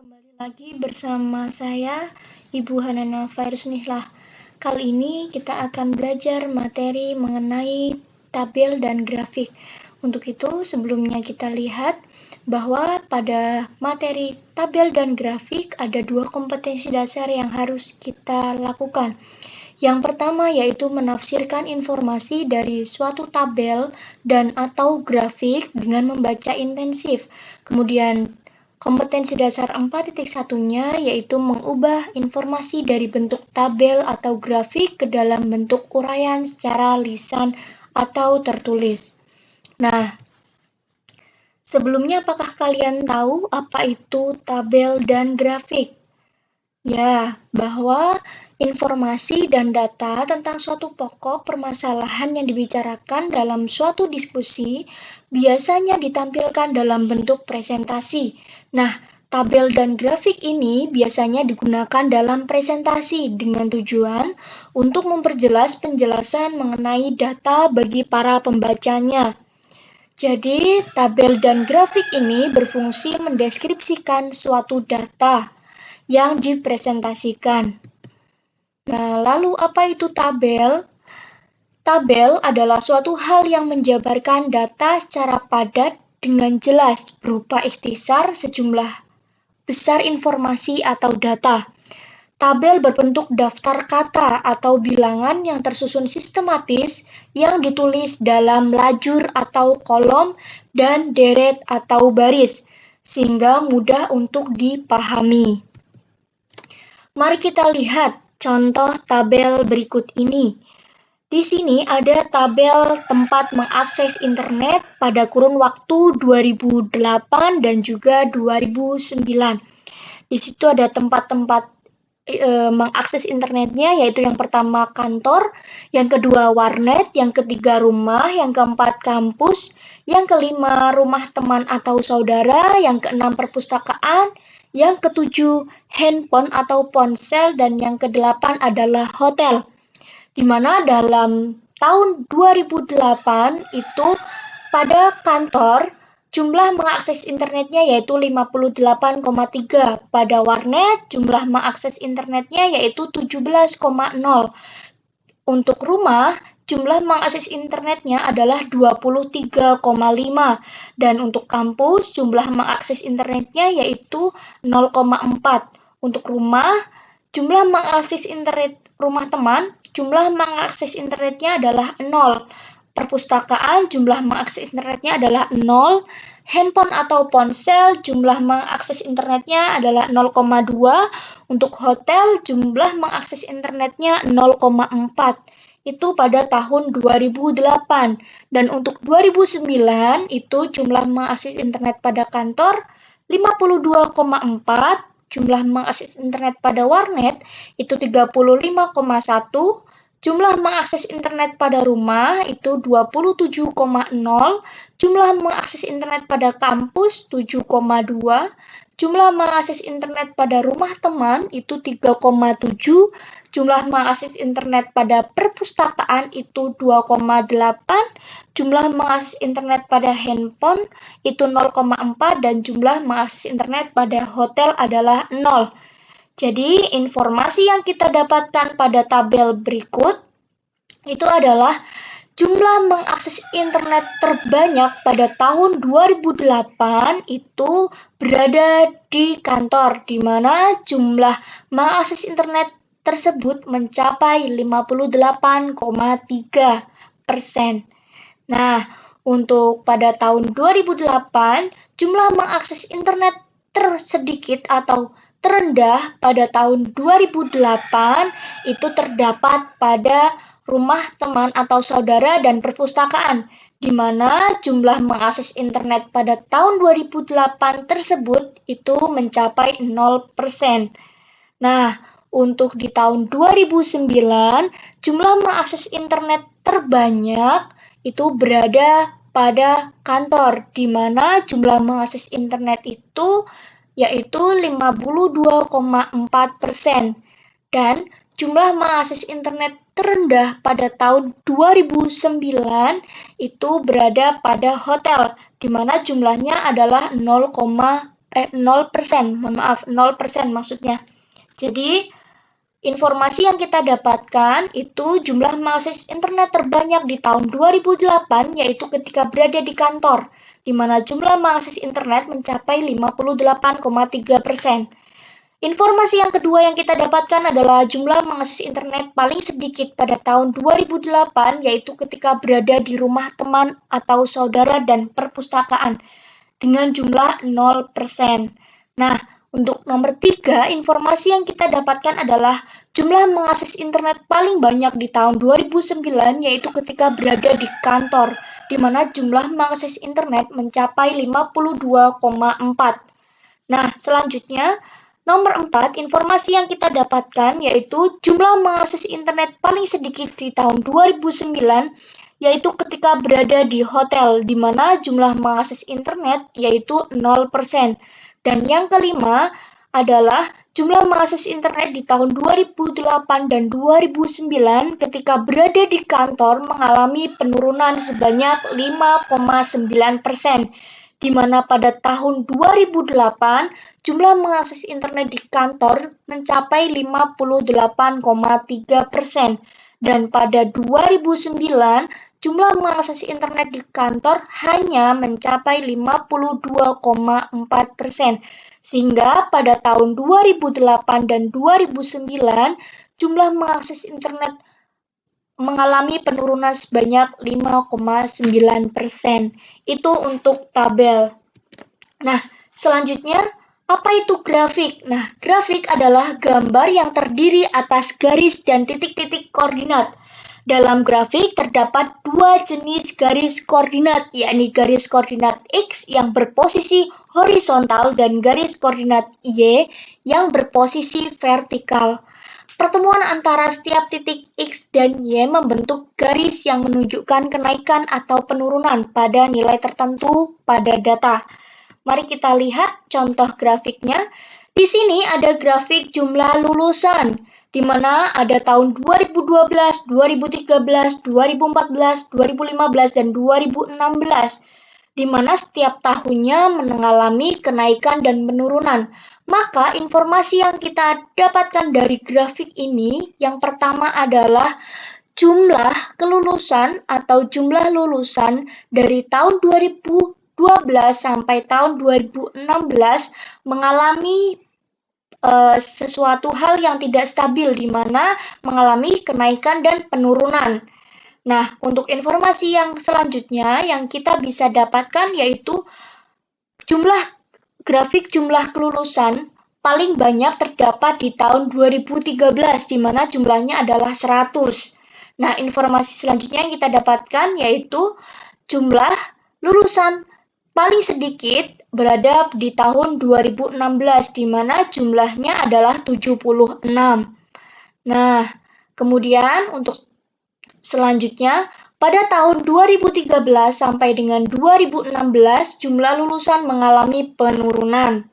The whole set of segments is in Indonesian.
Kembali lagi bersama saya, Ibu Hanana Fairusnihlah. Kali ini kita akan belajar materi mengenai tabel dan grafik. Untuk itu, sebelumnya kita lihat bahwa pada materi tabel dan grafik ada dua kompetensi dasar yang harus kita lakukan. Yang pertama yaitu menafsirkan informasi dari suatu tabel dan atau grafik dengan membaca intensif. Kemudian kompetensi dasar 4.1-nya yaitu mengubah informasi dari bentuk tabel atau grafik ke dalam bentuk uraian secara lisan atau tertulis. Nah, sebelumnya apakah kalian tahu apa itu tabel dan grafik? Ya, bahwa informasi dan data tentang suatu pokok permasalahan yang dibicarakan dalam suatu diskusi biasanya ditampilkan dalam bentuk presentasi. Nah, tabel dan grafik ini biasanya digunakan dalam presentasi dengan tujuan untuk memperjelas penjelasan mengenai data bagi para pembacanya. Jadi, tabel dan grafik ini berfungsi mendeskripsikan suatu data yang dipresentasikan. Nah, lalu apa itu tabel? Tabel adalah suatu hal yang menjabarkan data secara padat dengan jelas berupa ikhtisar sejumlah besar informasi atau data. Tabel berbentuk daftar kata atau bilangan yang tersusun sistematis yang ditulis dalam lajur atau kolom dan deret atau baris, sehingga mudah untuk dipahami. Mari kita lihat contoh tabel berikut ini. Di sini ada tabel tempat mengakses internet pada kurun waktu 2008 dan juga 2009. Di situ ada tempat-tempat mengakses internetnya, yaitu yang pertama kantor, yang kedua warnet, yang ketiga rumah, yang keempat kampus, yang kelima rumah teman atau saudara, yang keenam perpustakaan, yang ketujuh handphone atau ponsel, dan yang kedelapan adalah hotel. Di mana dalam tahun 2008 itu pada kantor jumlah mengakses internetnya yaitu 58,3. Pada warnet jumlah mengakses internetnya yaitu 17,0. Untuk rumah jumlah mengakses internetnya adalah 23,5 dan untuk kampus jumlah mengakses internetnya yaitu 0,4. Untuk rumah jumlah mengakses internet rumah teman jumlah mengakses internetnya adalah 0. Perpustakaan jumlah mengakses internetnya adalah 0. Handphone atau ponsel jumlah mengakses internetnya adalah 0,2. Untuk hotel jumlah mengakses internetnya 0,4. Itu pada tahun 2008. Dan untuk 2009 itu jumlah mengakses internet pada kantor 52,4. Jumlah mengakses internet pada warnet itu 35,1. Jumlah mengakses internet pada rumah itu 27,0. Jumlah mengakses internet pada kampus 7,2. Jumlah mengakses internet pada rumah teman itu 3,7. Jumlah mengakses internet pada perpustakaan itu 2,8. Jumlah mengakses internet pada handphone itu 0,4 dan jumlah mengakses internet pada hotel adalah 0. Jadi, informasi yang kita dapatkan pada tabel berikut itu adalah jumlah mengakses internet terbanyak pada tahun 2008 itu berada di kantor, di mana jumlah mengakses internet tersebut mencapai 58,3%. Nah, untuk pada tahun 2008, jumlah mengakses internet tersedikit atau terendah pada tahun 2008 itu terdapat pada rumah teman atau saudara dan perpustakaan, di mana jumlah mengakses internet pada tahun 2008 tersebut itu mencapai 0%. Nah, untuk di tahun 2009, jumlah mengakses internet terbanyak itu berada pada kantor, di mana jumlah mengakses internet itu yaitu 52,4%. Dan jumlah mengakses internet terendah pada tahun 2009 itu berada pada hotel, di mana jumlahnya adalah 0,2. 0%, mohon maaf, 0% maksudnya. Jadi, informasi yang kita dapatkan itu jumlah mengakses internet terbanyak di tahun 2008 yaitu ketika berada di kantor, di mana jumlah mengakses internet mencapai 58,3%. Informasi yang kedua yang kita dapatkan adalah jumlah mengakses internet paling sedikit pada tahun 2008 yaitu ketika berada di rumah teman atau saudara dan perpustakaan dengan jumlah 0%. Nah, untuk nomor 3, informasi yang kita dapatkan adalah jumlah mengakses internet paling banyak di tahun 2009 yaitu ketika berada di kantor, di mana jumlah mengakses internet mencapai 52,4. Nah, selanjutnya, nomor 4, informasi yang kita dapatkan yaitu jumlah mengakses internet paling sedikit di tahun 2009 yaitu ketika berada di hotel, di mana jumlah mengakses internet yaitu 0%. Dan yang kelima adalah jumlah mengakses internet di tahun 2008 dan 2009 ketika berada di kantor mengalami penurunan sebanyak 5,9%. Di mana pada tahun 2008 jumlah mengakses internet di kantor mencapai 58,3% dan pada 2009 jumlah mengakses internet di kantor hanya mencapai 52,4%. Sehingga pada tahun 2008 dan 2009 jumlah mengakses internet mengalami penurunan sebanyak 5,9%. Itu untuk tabel. Nah, selanjutnya, apa itu grafik? Nah, grafik adalah gambar yang terdiri atas garis dan titik-titik koordinat. Dalam grafik terdapat dua jenis garis koordinat, yakni garis koordinat X yang berposisi horizontal dan garis koordinat Y yang berposisi vertikal. Pertemuan antara setiap titik X dan Y membentuk garis yang menunjukkan kenaikan atau penurunan pada nilai tertentu pada data. Mari kita lihat contoh grafiknya. Di sini ada grafik jumlah lulusan, di mana ada tahun 2012, 2013, 2014, 2015, dan 2016, di mana setiap tahunnya mengalami kenaikan dan penurunan. Maka informasi yang kita dapatkan dari grafik ini, yang pertama adalah jumlah kelulusan atau jumlah lulusan dari tahun 2012 sampai tahun 2016 mengalami sesuatu hal yang tidak stabil, di mana mengalami kenaikan dan penurunan. Nah, untuk informasi yang selanjutnya yang kita bisa dapatkan yaitu grafik jumlah kelulusan paling banyak terdapat di tahun 2013, di mana jumlahnya adalah 100. Nah, informasi selanjutnya yang kita dapatkan yaitu jumlah lulusan paling sedikit berada di tahun 2016, di mana jumlahnya adalah 76. Nah, kemudian untuk selanjutnya, pada tahun 2013 sampai dengan 2016, jumlah lulusan mengalami penurunan.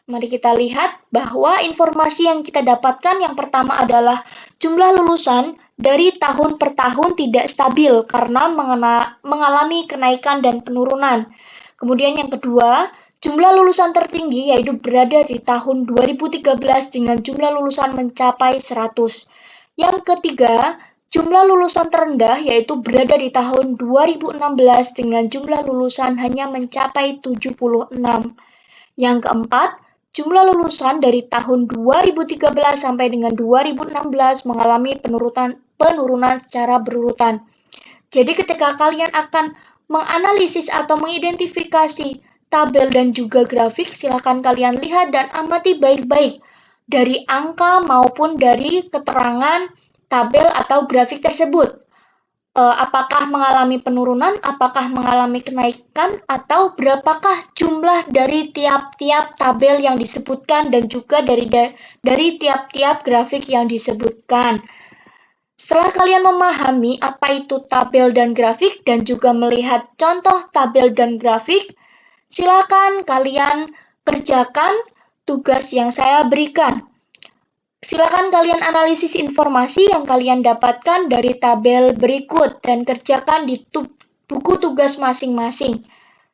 Mari kita lihat bahwa informasi yang kita dapatkan yang pertama adalah jumlah lulusan dari tahun per tahun tidak stabil karena mengalami kenaikan dan penurunan. Kemudian yang kedua, jumlah lulusan tertinggi yaitu berada di tahun 2013 dengan jumlah lulusan mencapai 100. Yang ketiga, jumlah lulusan terendah yaitu berada di tahun 2016 dengan jumlah lulusan hanya mencapai 76. Yang keempat, jumlah lulusan dari tahun 2013 sampai dengan 2016 mengalami penurunan secara berurutan. Jadi ketika kalian akan menganalisis atau mengidentifikasi tabel dan juga grafik, silakan kalian lihat dan amati baik-baik dari angka maupun dari keterangan tabel atau grafik tersebut. Apakah mengalami penurunan, apakah mengalami kenaikan, atau berapakah jumlah dari tiap-tiap tabel yang disebutkan dan juga dari tiap-tiap grafik yang disebutkan. Setelah kalian memahami apa itu tabel dan grafik dan juga melihat contoh tabel dan grafik, silakan kalian kerjakan tugas yang saya berikan. Silakan kalian analisis informasi yang kalian dapatkan dari tabel berikut dan kerjakan di buku tugas masing-masing.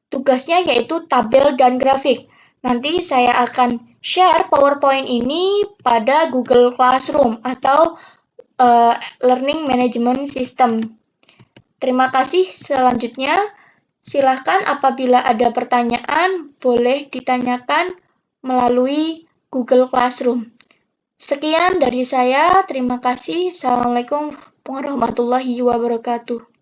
Tugasnya yaitu tabel dan grafik. Nanti saya akan share PowerPoint ini pada Google Classroom atau Learning Management System. Terima kasih. Selanjutnya, silakan apabila ada pertanyaan, boleh ditanyakan melalui Google Classroom. Sekian dari saya. Terima kasih. Assalamualaikum warahmatullahi wabarakatuh.